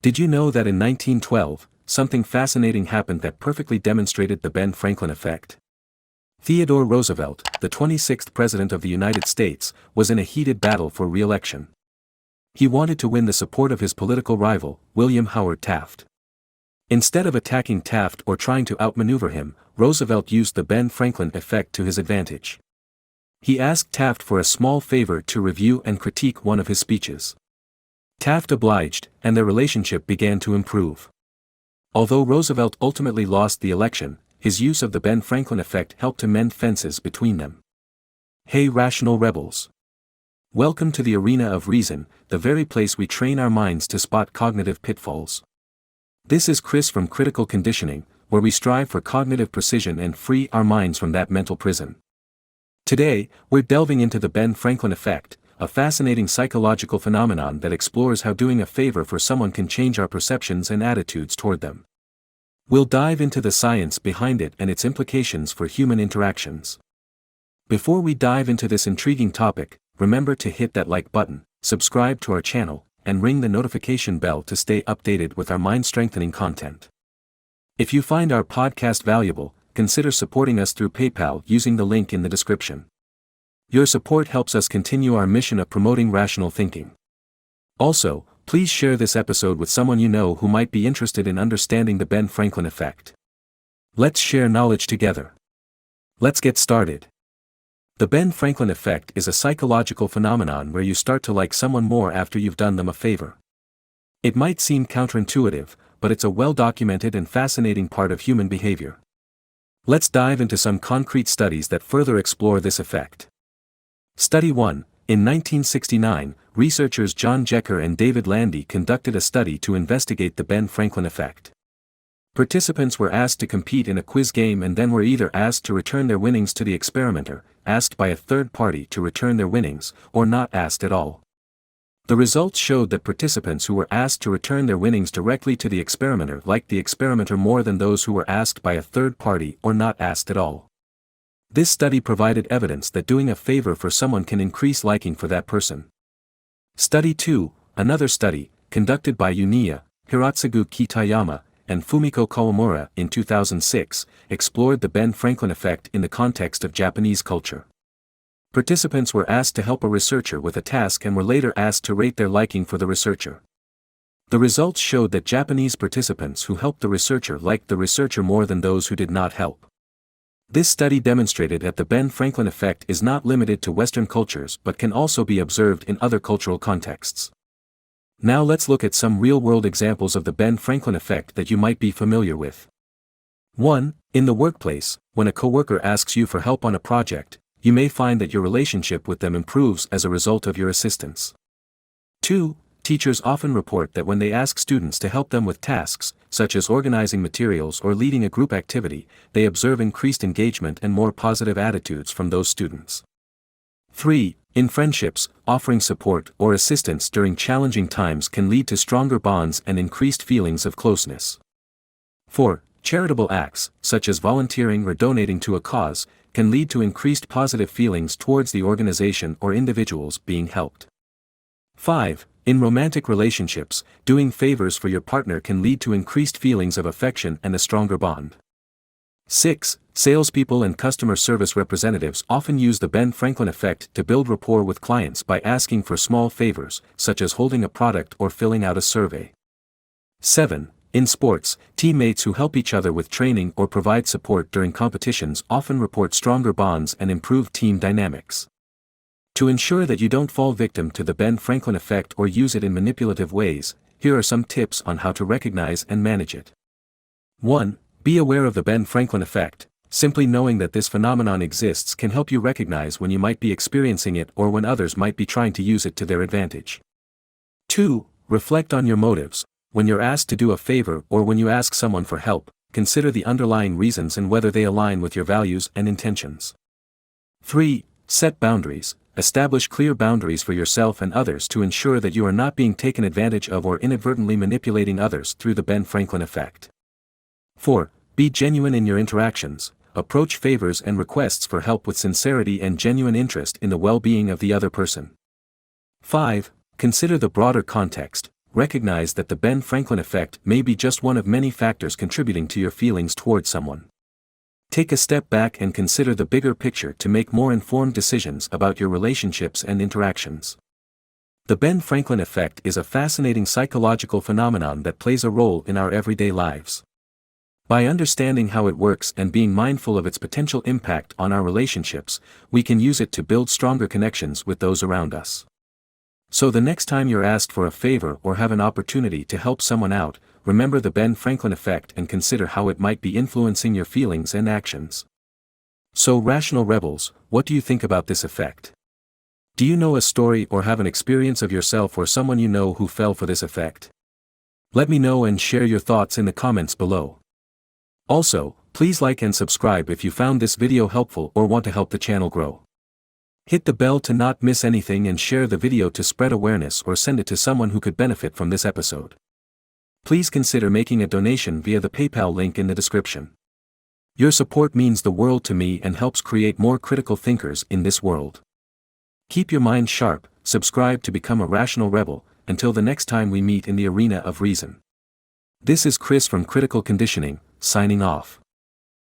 Did you know that in 1912, something fascinating happened that perfectly demonstrated the Ben Franklin effect? Theodore Roosevelt, the 26th President of the United States, was in a heated battle for re-election. He wanted to win the support of his political rival, William Howard Taft. Instead of attacking Taft or trying to outmaneuver him, Roosevelt used the Ben Franklin effect to his advantage. He asked Taft for a small favor to review and critique one of his speeches. Taft obliged, and their relationship began to improve. Although Roosevelt ultimately lost the election, his use of the Ben Franklin effect helped to mend fences between them. Hey rational rebels! Welcome to the arena of reason, the very place we train our minds to spot cognitive pitfalls. This is Chris from Critical Conditioning, where we strive for cognitive precision and free our minds from that mental prison. Today, we're delving into the Ben Franklin effect, a fascinating psychological phenomenon that explores how doing a favor for someone can change our perceptions and attitudes toward them. We'll dive into the science behind it and its implications for human interactions. Before we dive into this intriguing topic, remember to hit that like button, subscribe to our channel, and ring the notification bell to stay updated with our mind-strengthening content. If you find our podcast valuable, consider supporting us through PayPal using the link in the description. Your support helps us continue our mission of promoting rational thinking. Also, please share this episode with someone you know who might be interested in understanding the Ben Franklin effect. Let's share knowledge together. Let's get started. The Ben Franklin effect is a psychological phenomenon where you start to like someone more after you've done them a favor. It might seem counterintuitive, but it's a well-documented and fascinating part of human behavior. Let's dive into some concrete studies that further explore this effect. Study 1. In 1969, researchers John Jecker and David Landy conducted a study to investigate the Ben Franklin effect. Participants were asked to compete in a quiz game and then were either asked to return their winnings to the experimenter, asked by a third party to return their winnings, or not asked at all. The results showed that participants who were asked to return their winnings directly to the experimenter liked the experimenter more than those who were asked by a third party or not asked at all. This study provided evidence that doing a favor for someone can increase liking for that person. Study 2, another study, conducted by Yunya, Hiratsugu Kitayama, and Fumiko Kawamura in 2006, explored the Ben Franklin effect in the context of Japanese culture. Participants were asked to help a researcher with a task and were later asked to rate their liking for the researcher. The results showed that Japanese participants who helped the researcher liked the researcher more than those who did not help. This study demonstrated that the Ben Franklin effect is not limited to Western cultures but can also be observed in other cultural contexts. Now let's look at some real-world examples of the Ben Franklin effect that you might be familiar with. 1. In the workplace, when a coworker asks you for help on a project, you may find that your relationship with them improves as a result of your assistance. 2. Teachers often report that when they ask students to help them with tasks, such as organizing materials or leading a group activity, they observe increased engagement and more positive attitudes from those students. 3. In friendships, offering support or assistance during challenging times can lead to stronger bonds and increased feelings of closeness. 4. Charitable acts, such as volunteering or donating to a cause, can lead to increased positive feelings towards the organization or individuals being helped. 5. In romantic relationships, doing favors for your partner can lead to increased feelings of affection and a stronger bond. 6. Salespeople and customer service representatives often use the Ben Franklin effect to build rapport with clients by asking for small favors, such as holding a product or filling out a survey. 7. In sports, teammates who help each other with training or provide support during competitions often report stronger bonds and improved team dynamics. To ensure that you don't fall victim to the Ben Franklin effect or use it in manipulative ways, here are some tips on how to recognize and manage it. 1. Be aware of the Ben Franklin effect. Simply knowing that this phenomenon exists can help you recognize when you might be experiencing it or when others might be trying to use it to their advantage. 2. Reflect on your motives. When you're asked to do a favor or when you ask someone for help, consider the underlying reasons and whether they align with your values and intentions. 3. Set boundaries. Establish clear boundaries for yourself and others to ensure that you are not being taken advantage of or inadvertently manipulating others through the Ben Franklin effect. 4. Be genuine in your interactions. Approach favors and requests for help with sincerity and genuine interest in the well-being of the other person. 5. Consider the broader context. recognize that the Ben Franklin effect may be just one of many factors contributing to your feelings towards someone. Take a step back and consider the bigger picture to make more informed decisions about your relationships and interactions. The Ben Franklin effect is a fascinating psychological phenomenon that plays a role in our everyday lives. By understanding how it works and being mindful of its potential impact on our relationships, we can use it to build stronger connections with those around us. So the next time you're asked for a favor or have an opportunity to help someone out, remember the Ben Franklin effect and consider how it might be influencing your feelings and actions. So rational rebels, what do you think about this effect? Do you know a story or have an experience of yourself or someone you know who fell for this effect? Let me know and share your thoughts in the comments below. Also, please like and subscribe if you found this video helpful or want to help the channel grow. Hit the bell to not miss anything and share the video to spread awareness or send it to someone who could benefit from this episode. Please consider making a donation via the PayPal link in the description. Your support means the world to me and helps create more critical thinkers in this world. Keep your mind sharp, subscribe to become a rational rebel, until the next time we meet in the arena of reason. This is Chris from Critical Conditioning, signing off.